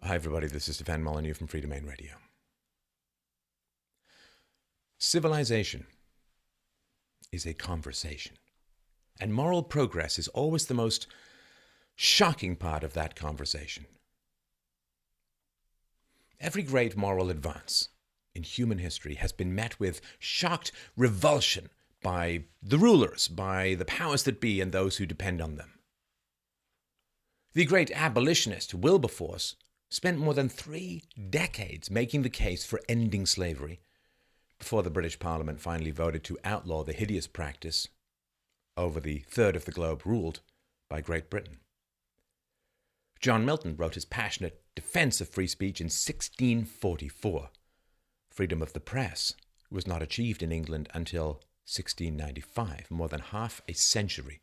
Hi, everybody. This is Sefan Molyneux from Free Domain Radio. Civilization is a conversation, and moral progress is always the most shocking part of that conversation. Every great moral advance in human history has been met with shocked revulsion by the rulers, by the powers that be, and those who depend on them. The great abolitionist Wilberforce spent more than 3 decades making the case for ending slavery before the British Parliament finally voted to outlaw the hideous practice over the third of the globe ruled by Great Britain. John Milton wrote his passionate defense of free speech in 1644. Freedom of the press was not achieved in England until 1695, more than half a century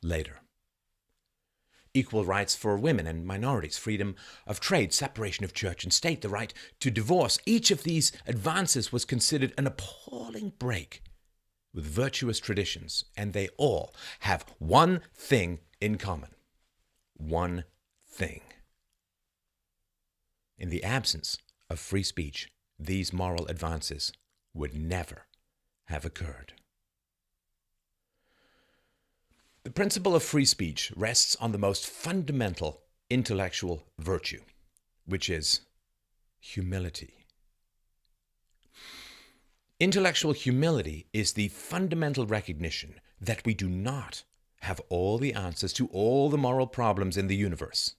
later. Equal rights for women and minorities, freedom of trade, separation of church and state, the right to divorce. Each of these advances was considered an appalling break with virtuous traditions, and they all have one thing in common. One thing. In the absence of free speech, these moral advances would never have occurred. The principle of free speech rests on the most fundamental intellectual virtue, which is humility. Intellectual humility is the fundamental recognition that we do not have all the answers to all the moral problems in the universe.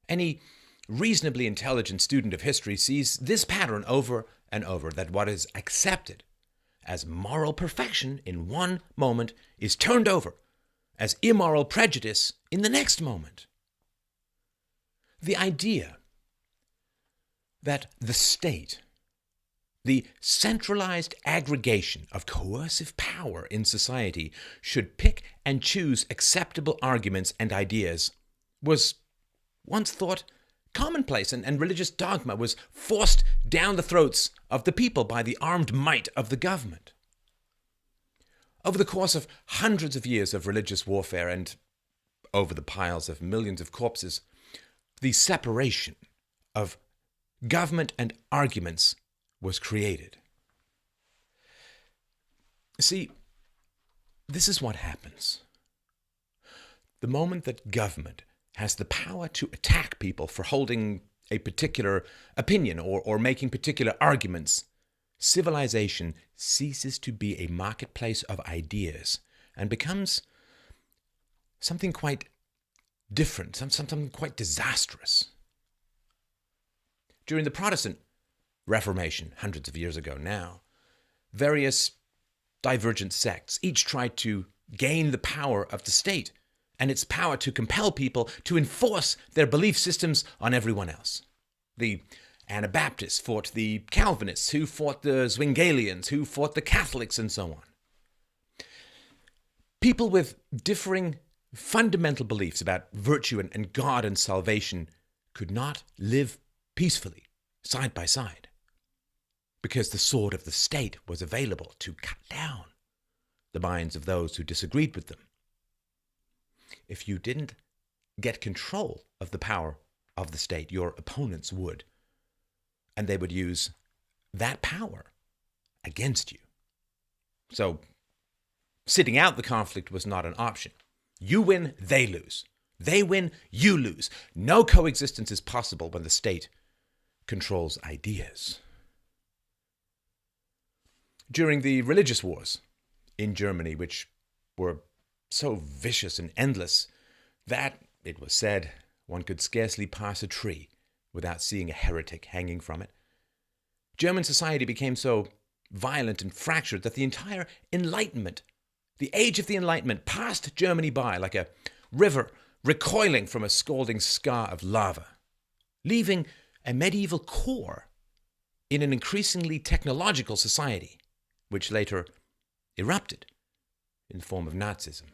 Any reasonably intelligent student of history sees this pattern over and over, that what is accepted as moral perfection in one moment is turned over as immoral prejudice in the next moment. The idea that the state, the centralized aggregation of coercive power in society, should pick and choose acceptable arguments and ideas was once thought commonplace, and religious dogma was forced down the throats of the people by the armed might of the government. Over the course of hundreds of years of religious warfare and over the piles of millions of corpses, the separation of government and arguments was created. See, this is what happens. The moment that government has the power to attack people for holding a particular opinion or making particular arguments, civilization ceases to be a marketplace of ideas and becomes something quite different, something quite disastrous. During the Protestant Reformation, hundreds of years ago now, various divergent sects each tried to gain the power of the state and its power to compel people to enforce their belief systems on everyone else. The Anabaptists fought the Calvinists, who fought the Zwinglians, who fought the Catholics, and so on. People with differing fundamental beliefs about virtue and God and salvation could not live peacefully, side by side, because the sword of the state was available to cut down the minds of those who disagreed with them. If you didn't get control of the power of the state, your opponents would. And they would use that power against you. So, sitting out the conflict was not an option. You win, they lose. They win, you lose. No coexistence is possible when the state controls ideas. During the religious wars in Germany, which were so vicious and endless that, it was said, one could scarcely pass a tree without seeing a heretic hanging from it, German society became so violent and fractured that the entire Enlightenment, the age of the Enlightenment, passed Germany by like a river recoiling from a scalding scar of lava, leaving a medieval core in an increasingly technological society, which later erupted in the form of Nazism.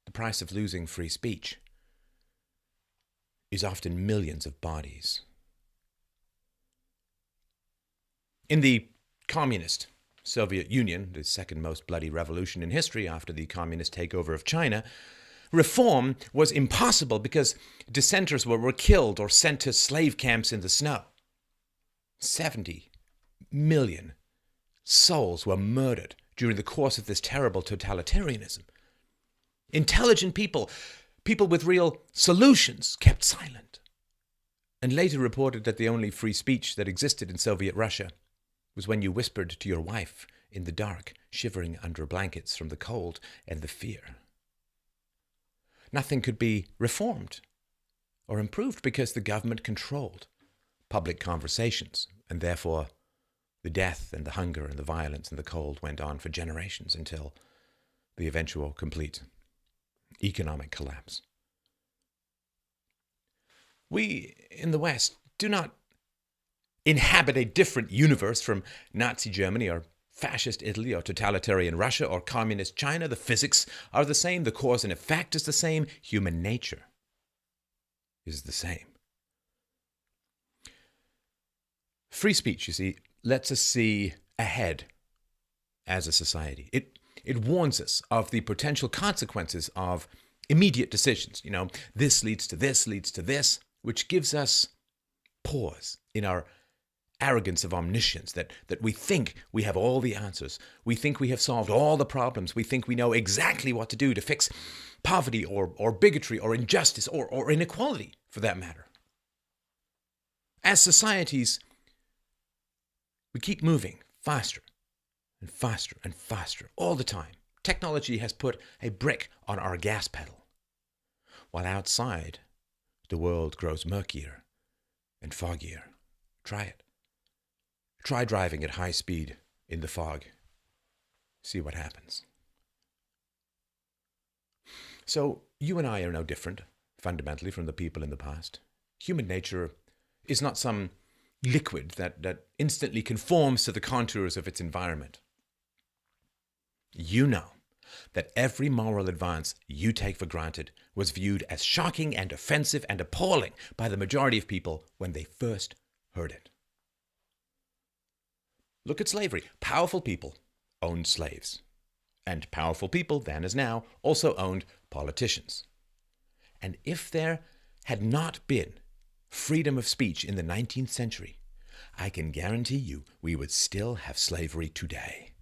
The price of losing free speech is often millions of bodies. In the communist Soviet Union, the second most bloody revolution in history after the communist takeover of China, reform was impossible because dissenters were killed or sent to slave camps in the snow. 70 million souls were murdered during the course of this terrible totalitarianism. Intelligent people, people with real solutions, kept silent, and later reported that the only free speech that existed in Soviet Russia was when you whispered to your wife in the dark, shivering under blankets from the cold and the fear. Nothing could be reformed or improved because the government controlled public conversations, and therefore the death and the hunger and the violence and the cold went on for generations until the eventual complete economic collapse. We in the West do not inhabit a different universe from Nazi Germany or fascist Italy or totalitarian Russia or communist China. The physics are the same, the cause and effect is the same, human nature is the same. Free speech, you see, lets us see ahead as a society. It warns us of the potential consequences of immediate decisions. You know, this leads to this, which gives us pause in our arrogance of omniscience, that we think we have all the answers. We think we have solved all the problems. We think we know exactly what to do to fix poverty or bigotry or injustice or inequality, for that matter. As societies, we keep moving faster and faster and faster all the time. Technology has put a brick on our gas pedal, while outside the world grows murkier and foggier. Try it. Try driving at high speed in the fog. See what happens. So you and I are no different, fundamentally, from the people in the past. Human nature is not some liquid that instantly conforms to the contours of its environment. You know that every moral advance you take for granted was viewed as shocking and offensive and appalling by the majority of people when they first heard it. Look at slavery. Powerful people owned slaves. And powerful people, then as now, also owned politicians. And if there had not been freedom of speech in the 19th century, I can guarantee you we would still have slavery today.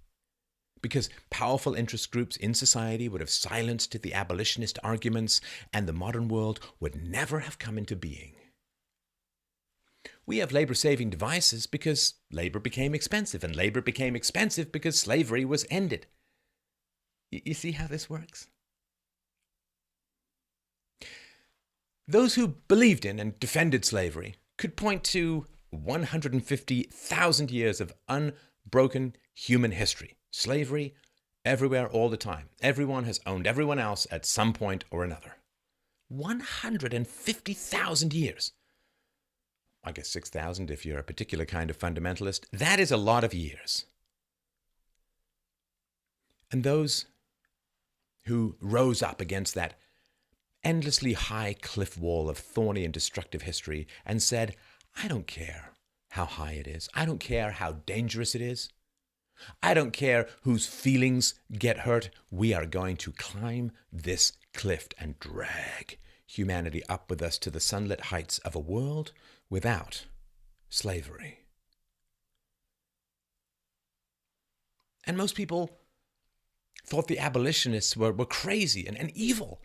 Because powerful interest groups in society would have silenced the abolitionist arguments, and the modern world would never have come into being. We have labor-saving devices because labor became expensive, and labor became expensive because slavery was ended. You see how this works? Those who believed in and defended slavery could point to 150,000 years of unbroken human history. Slavery everywhere all the time. Everyone has owned everyone else at some point or another. 150,000 years. I guess 6,000 if you're a particular kind of fundamentalist. That is a lot of years. And those who rose up against that endlessly high cliff wall of thorny and destructive history and said, I don't care how high it is. I don't care how dangerous it is. I don't care whose feelings get hurt. We are going to climb this cliff and drag humanity up with us to the sunlit heights of a world without slavery. And most people thought the abolitionists were crazy and evil.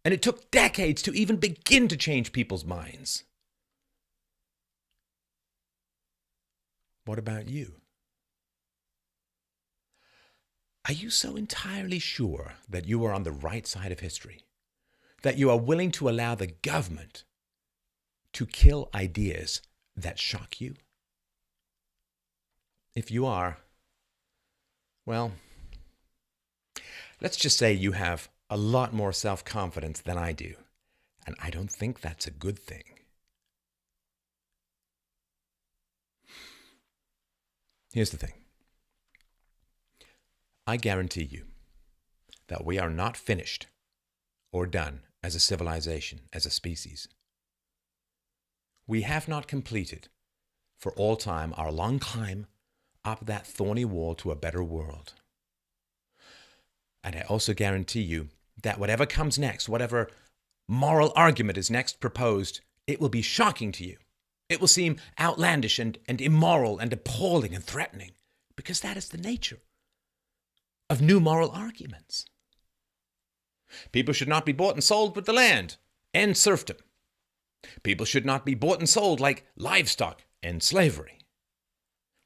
And it took decades to even begin to change people's minds. What about you? Are you so entirely sure that you are on the right side of history, that you are willing to allow the government to kill ideas that shock you? If you are, well, let's just say you have a lot more self-confidence than I do, and I don't think that's a good thing. Here's the thing. I guarantee you that we are not finished or done as a civilization, as a species. We have not completed for all time our long climb up that thorny wall to a better world. And I also guarantee you that whatever comes next, whatever moral argument is next proposed, it will be shocking to you. It will seem outlandish and immoral and appalling and threatening, because that is the nature of new moral arguments. People should not be bought and sold with the land. End serfdom. People should not be bought and sold like livestock. End slavery.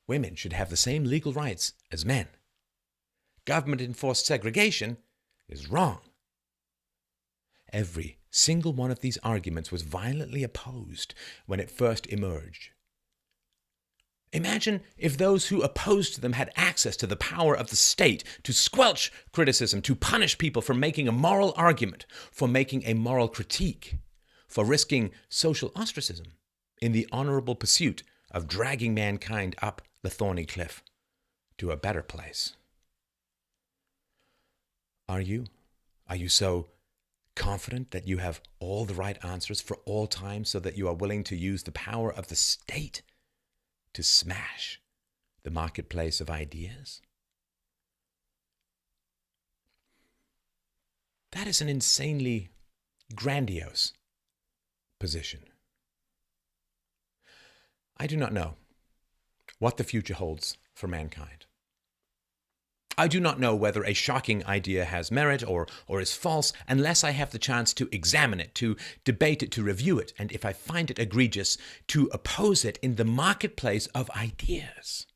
Women should have the same legal rights as men. Government-enforced segregation is wrong. Every single one of these arguments was violently opposed when it first emerged. Imagine if those who opposed them had access to the power of the state to squelch criticism, to punish people for making a moral argument, for making a moral critique, for risking social ostracism in the honorable pursuit of dragging mankind up the thorny cliff to a better place. Are you so confident that you have all the right answers for all time, so that you are willing to use the power of the state to smash the marketplace of ideas? That is an insanely grandiose position. I do not know what the future holds for mankind. I do not know whether a shocking idea has merit or is false unless I have the chance to examine it, to debate it, to review it, and if I find it egregious, to oppose it in the marketplace of ideas.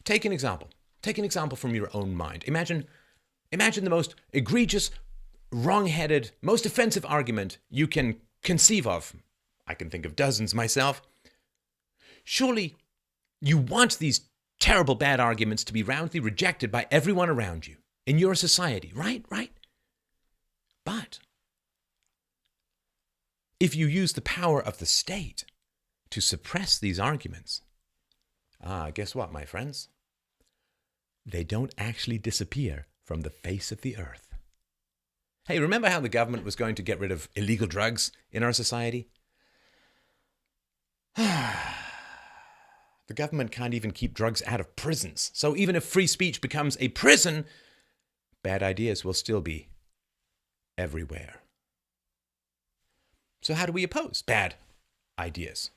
Take an example. Take an example from your own mind. Imagine the most egregious, wrong-headed, most offensive argument you can conceive of. I can think of dozens myself. Surely you want these terrible bad arguments to be roundly rejected by everyone around you in your society, right? But if you use the power of the state to suppress these arguments, guess what, my friends? They don't actually disappear from the face of the earth. Hey, remember how the government was going to get rid of illegal drugs in our society? The government can't even keep drugs out of prisons. So even if free speech becomes a prison, bad ideas will still be everywhere. So how do we oppose bad ideas?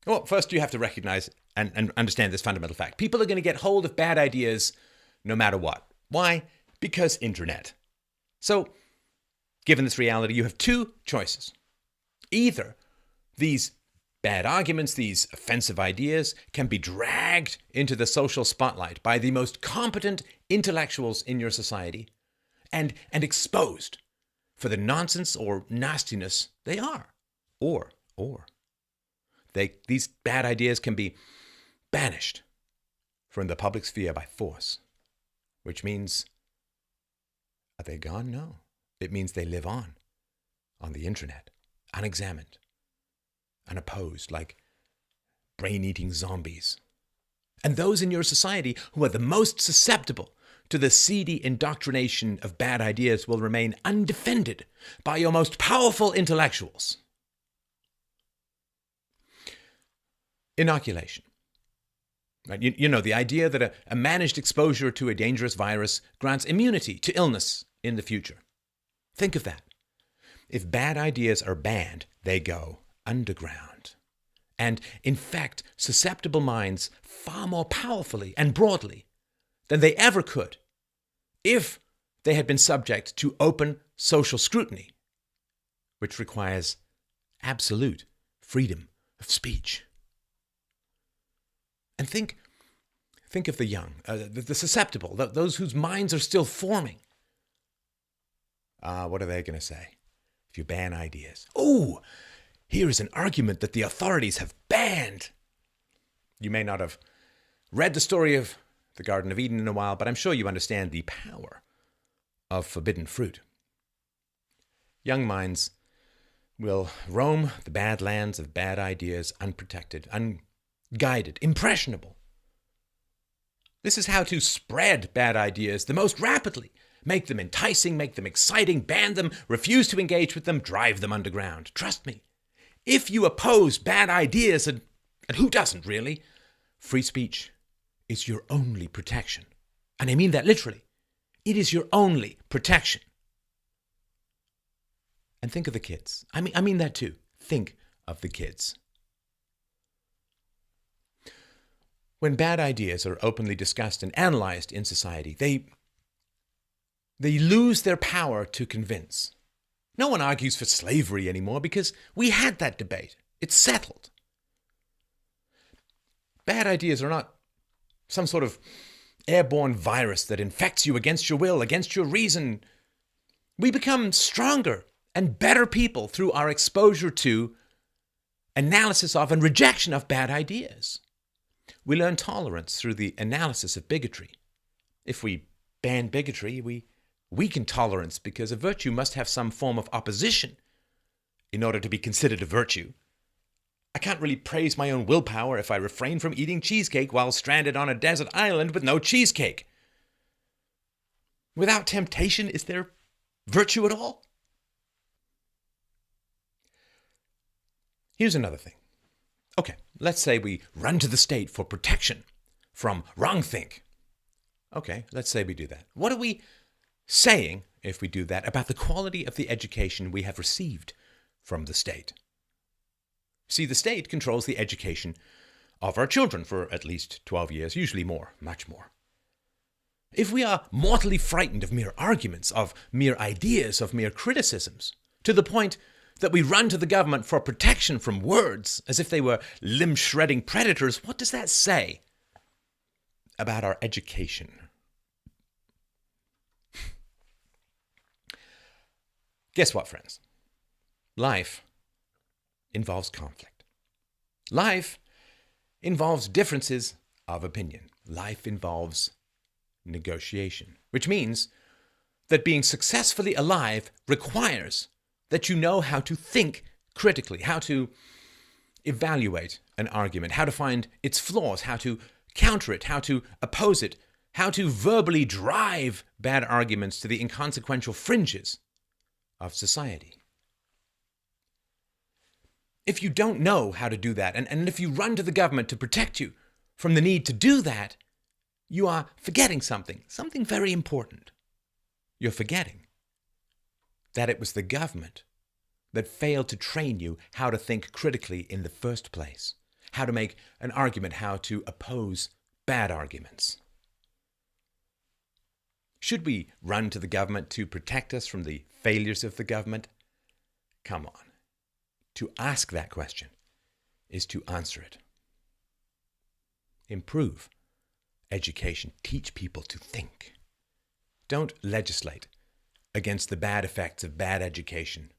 Well, first you have to recognize and understand this fundamental fact. People are going to get hold of bad ideas no matter what. Why? Because internet. So, given this reality, you have two choices. Either these bad arguments, these offensive ideas, can be dragged into the social spotlight by the most competent intellectuals in your society and exposed for the nonsense or nastiness they are. Or these bad ideas can be banished from the public sphere by force, which means, are they gone? No. It means they live on the internet, unexamined, unopposed, like brain-eating zombies. And those in your society who are the most susceptible to the seedy indoctrination of bad ideas will remain undefended by your most powerful intellectuals. Inoculation. Right? You know, the idea that a managed exposure to a dangerous virus grants immunity to illness in the future. Think of that. If bad ideas are banned, they go underground and infect susceptible minds far more powerfully and broadly than they ever could if they had been subject to open social scrutiny, which requires absolute freedom of speech. And think of the young, the susceptible, those whose minds are still forming. What are they going to say if you ban ideas? Oh, here is an argument that the authorities have banned. You may not have read the story of the Garden of Eden in a while, but I'm sure you understand the power of forbidden fruit. Young minds will roam the bad lands of bad ideas unprotected, unguided, impressionable. This is how to spread bad ideas the most rapidly. Make them enticing, make them exciting, ban them, refuse to engage with them, drive them underground. Trust me. If you oppose bad ideas, and who doesn't really, free speech is your only protection. And I mean that literally. It is your only protection. And think of the kids. I mean that too. Think of the kids. When bad ideas are openly discussed and analyzed in society, they lose their power to convince. No one argues for slavery anymore because we had that debate. It's settled. Bad ideas are not some sort of airborne virus that infects you against your will, against your reason. We become stronger and better people through our exposure to, analysis of, and rejection of bad ideas. We learn tolerance through the analysis of bigotry. If we ban bigotry, we weaken tolerance because a virtue must have some form of opposition in order to be considered a virtue. I can't really praise my own willpower if I refrain from eating cheesecake while stranded on a desert island with no cheesecake. Without temptation, is there virtue at all? Here's another thing. Okay, let's say we run to the state for protection from wrongthink. Okay, let's say we do that. What are we saying, if we do that, about the quality of the education we have received from the state? See, the state controls the education of our children for at least 12 years, usually more, much more. If we are mortally frightened of mere arguments, of mere ideas, of mere criticisms, to the point that we run to the government for protection from words as if they were limb-shredding predators, what does that say about our education? Guess what, friends? Life involves conflict. Life involves differences of opinion. Life involves negotiation, which means that being successfully alive requires that you know how to think critically, how to evaluate an argument, how to find its flaws, how to counter it, how to oppose it, how to verbally drive bad arguments to the inconsequential fringes of society. If you don't know how to do that, and if you run to the government to protect you from the need to do that, you are forgetting something very important. You're forgetting that it was the government that failed to train you how to think critically in the first place, how to make an argument, how to oppose bad arguments. Should we run to the government to protect us from the failures of the government? Come on. To ask that question is to answer it. Improve education. Teach people to think. Don't legislate against the bad effects of bad education.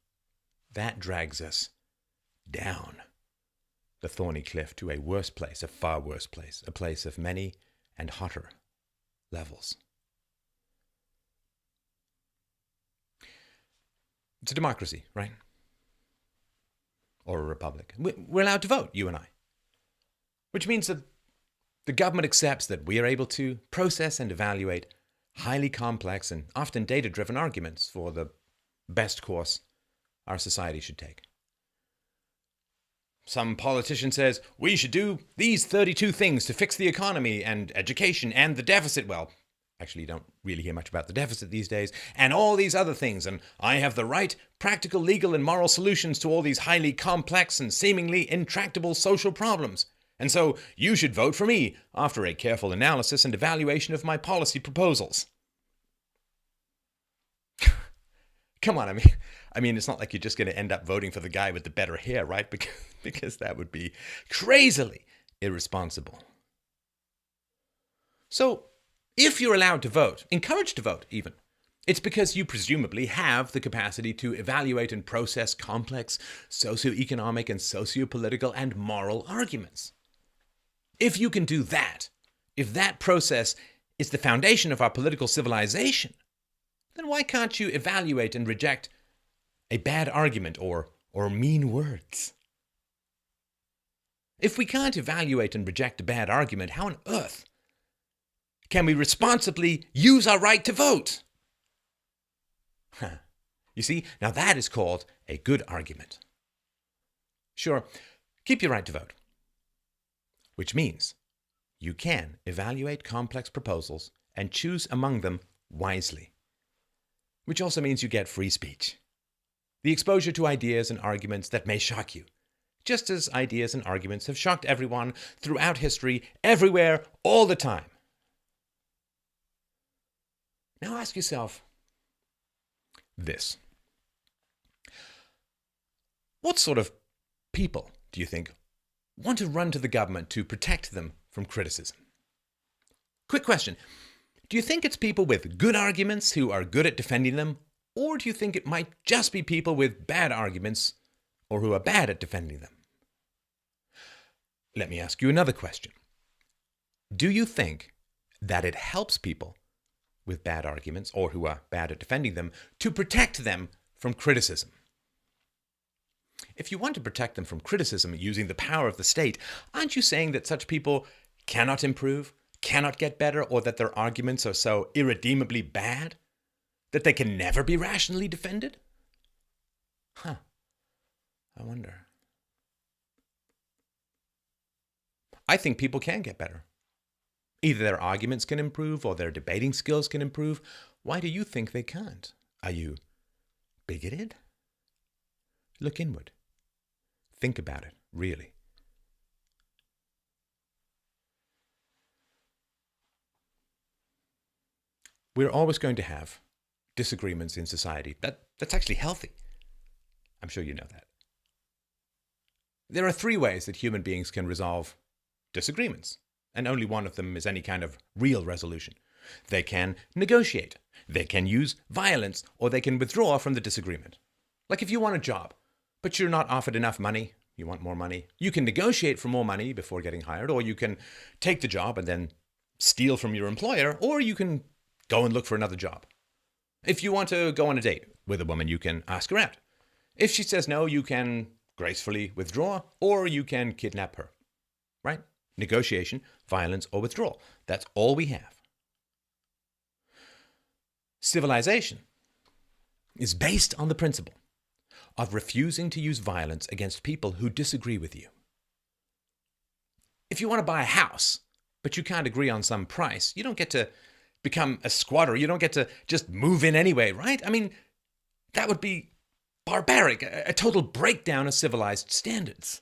That drags us down the thorny cliff to a worse place, a far worse place, a place of many and hotter levels. It's a democracy, right? Or a republic. We're allowed to vote, you and I. Which means that the government accepts that we are able to process and evaluate highly complex and often data-driven arguments for the best course our society should take. Some politician says, we should do these 32 things to fix the economy and education and the deficit. Well, actually, you don't really hear much about the deficit these days, and all these other things, and I have the right practical, legal, and moral solutions to all these highly complex and seemingly intractable social problems. And so you should vote for me after a careful analysis and evaluation of my policy proposals. Come on, I mean, it's not like you're just going to end up voting for the guy with the better hair, right? Because that would be crazily irresponsible. So, if you're allowed to vote, encouraged to vote even, it's because you presumably have the capacity to evaluate and process complex socioeconomic and sociopolitical and moral arguments. If you can do that, if that process is the foundation of our political civilization, then why can't you evaluate and reject a bad argument or mean words? If we can't evaluate and reject a bad argument, how on earth can we responsibly use our right to vote? You see, now that is called a good argument. Sure, keep your right to vote, which means you can evaluate complex proposals and choose among them wisely, which also means you get free speech. The exposure to ideas and arguments that may shock you, just as ideas and arguments have shocked everyone throughout history, everywhere, all the time. Now ask yourself this. What sort of people do you think want to run to the government to protect them from criticism? Quick question. Do you think it's people with good arguments who are good at defending them? Or do you think it might just be people with bad arguments or who are bad at defending them? Let me ask you another question. Do you think that it helps people with bad arguments or who are bad at defending them to protect them from criticism? If you want to protect them from criticism using the power of the state, aren't you saying that such people cannot improve, cannot get better, or that their arguments are so irredeemably bad that they can never be rationally defended? I wonder. I think people can get better. Either their arguments can improve or their debating skills can improve. Why do you think they can't? Are you bigoted? Look inward. Think about it, really. We're always going to have disagreements in society. That's actually healthy. I'm sure you know that. There are 3 ways that human beings can resolve disagreements, and only one of them is any kind of real resolution. They can negotiate, they can use violence, or they can withdraw from the disagreement. Like if you want a job, but you're not offered enough money, you want more money, you can negotiate for more money before getting hired, or you can take the job and then steal from your employer, or you can go and look for another job. If you want to go on a date with a woman, you can ask her out. If she says no, you can gracefully withdraw, or you can kidnap her. Right? Negotiation, violence, or withdrawal. That's all we have. Civilization is based on the principle of refusing to use violence against people who disagree with you. If you want to buy a house, but you can't agree on some price, you don't get to become a squatter. You don't get to just move in anyway, right? I mean, that would be barbaric, a total breakdown of civilized standards.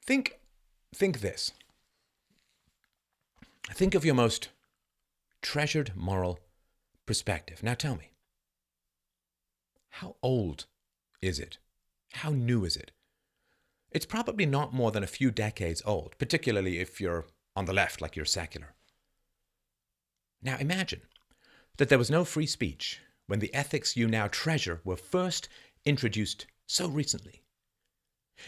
Think this. Think of your most treasured moral perspective. Now tell me, how old is it? How new is it? It's probably not more than a few decades old, particularly if you're on the left, like you're secular. Now imagine that there was no free speech when the ethics you now treasure were first introduced so recently.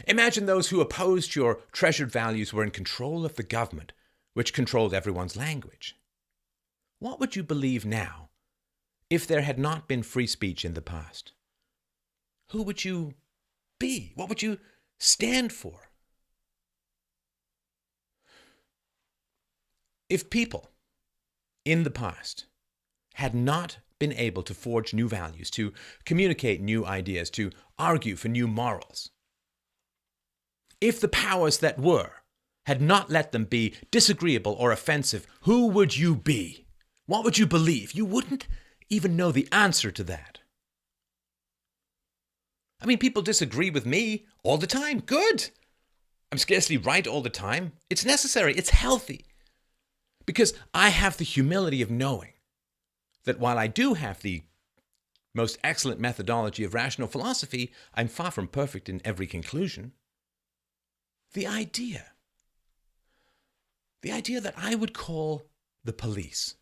Imagine those who opposed your treasured values were in control of the government, which controlled everyone's language. What would you believe now if there had not been free speech in the past? Who would you be? What would you stand for? If people in the past had not been able to forge new values, to communicate new ideas, to argue for new morals, if the powers that were had not let them be disagreeable or offensive, who would you be? What would you believe? You wouldn't even know the answer to that. I mean, people disagree with me all the time. Good. I'm scarcely right all the time. It's necessary. It's healthy. Because I have the humility of knowing that while I do have the most excellent methodology of rational philosophy, I'm far from perfect in every conclusion. The idea that I would call the police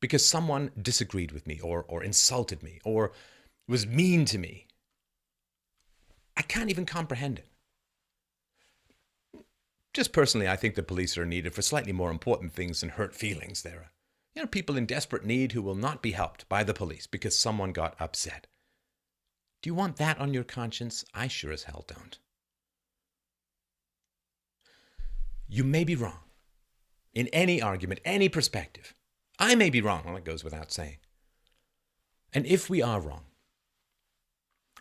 because someone disagreed with me or insulted me or was mean to me, I can't even comprehend it. Just personally, I think the police are needed for slightly more important things than hurt feelings. There are people in desperate need who will not be helped by the police because someone got upset. Do you want that on your conscience? I sure as hell don't. You may be wrong in any argument, any perspective. I may be wrong. Well, it goes without saying. And if we are wrong,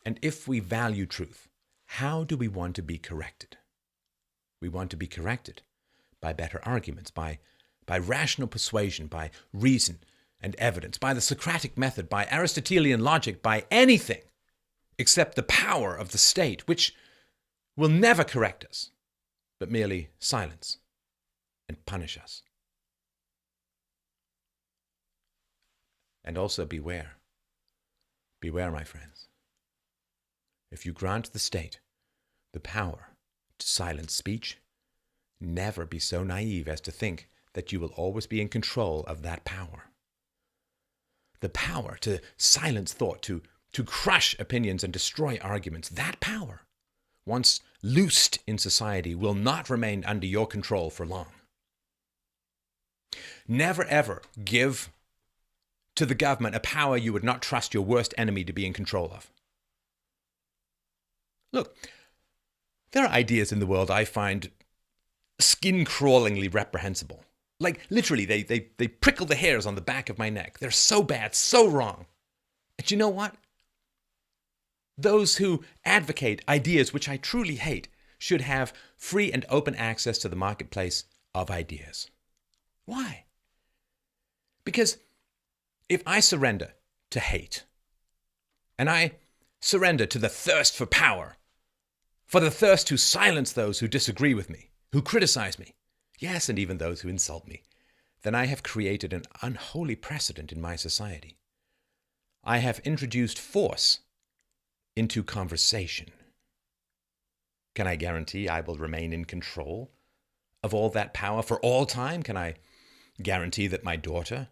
and if we value truth, how do we want to be corrected? We want to be corrected by better arguments, by by rational persuasion, by reason and evidence, by the Socratic method, by Aristotelian logic, by anything except the power of the state, which will never correct us, but merely silence and punish us. And also beware. Beware, my friends. If you grant the state the power to silence speech, never be so naive as to think that you will always be in control of that power. The power to silence thought, to crush opinions and destroy arguments, that power, once loosed in society, will not remain under your control for long. Never ever give to the government a power you would not trust your worst enemy to be in control of. Look, there are ideas in the world I find skin-crawlingly reprehensible. Like, literally, they prickle the hairs on the back of my neck. They're so bad, so wrong. And you know what? Those who advocate ideas which I truly hate should have free and open access to the marketplace of ideas. Why? Because if I surrender to hate, and I surrender to the thirst for power, for the thirst to silence those who disagree with me, who criticize me, yes, and even those who insult me, then I have created an unholy precedent in my society. I have introduced force into conversation. Can I guarantee I will remain in control of all that power for all time? Can I guarantee that my daughter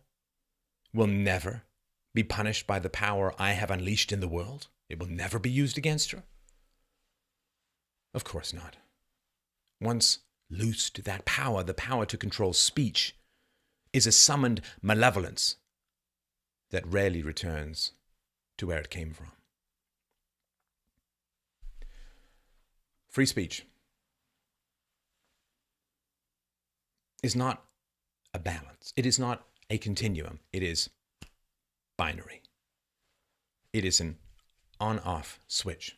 will never be punished by the power I have unleashed in the world? It will never be used against her? Of course not. Once loosed, that power, the power to control speech, is a summoned malevolence that rarely returns to where it came from. Free speech is not a balance. It is not a continuum. It is binary. It is an on-off switch.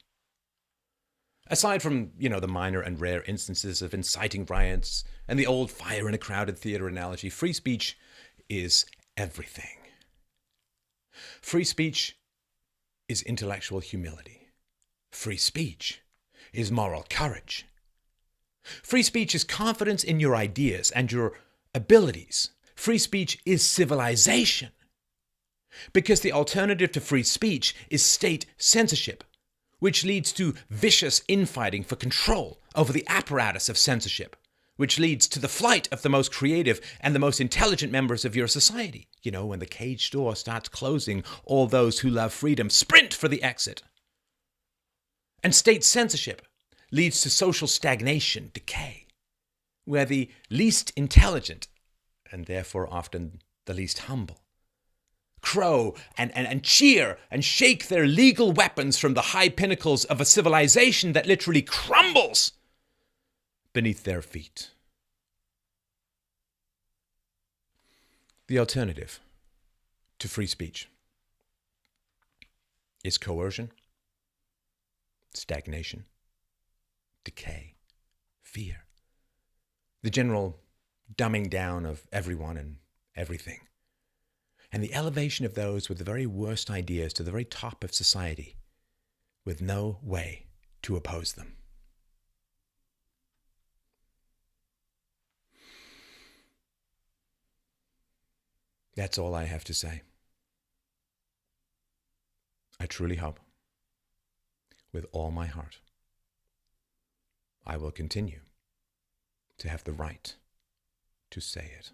Aside from, the minor and rare instances of inciting riots and the old fire in a crowded theater analogy, free speech is everything. Free speech is intellectual humility. Free speech is moral courage. Free speech is confidence in your ideas and your abilities. Free speech is civilization. Because the alternative to free speech is state censorship, which leads to vicious infighting for control over the apparatus of censorship, which leads to the flight of the most creative and the most intelligent members of your society. When the cage door starts closing, all those who love freedom sprint for the exit. And state censorship leads to social stagnation, decay, where the least intelligent, and therefore often the least humble, crow and cheer and shake their legal weapons from the high pinnacles of a civilization that literally crumbles beneath their feet. The alternative to free speech is coercion, stagnation, decay, fear, the general dumbing down of everyone and everything, and the elevation of those with the very worst ideas to the very top of society, with no way to oppose them. That's all I have to say. I truly hope, with all my heart, I will continue to have the right to say it.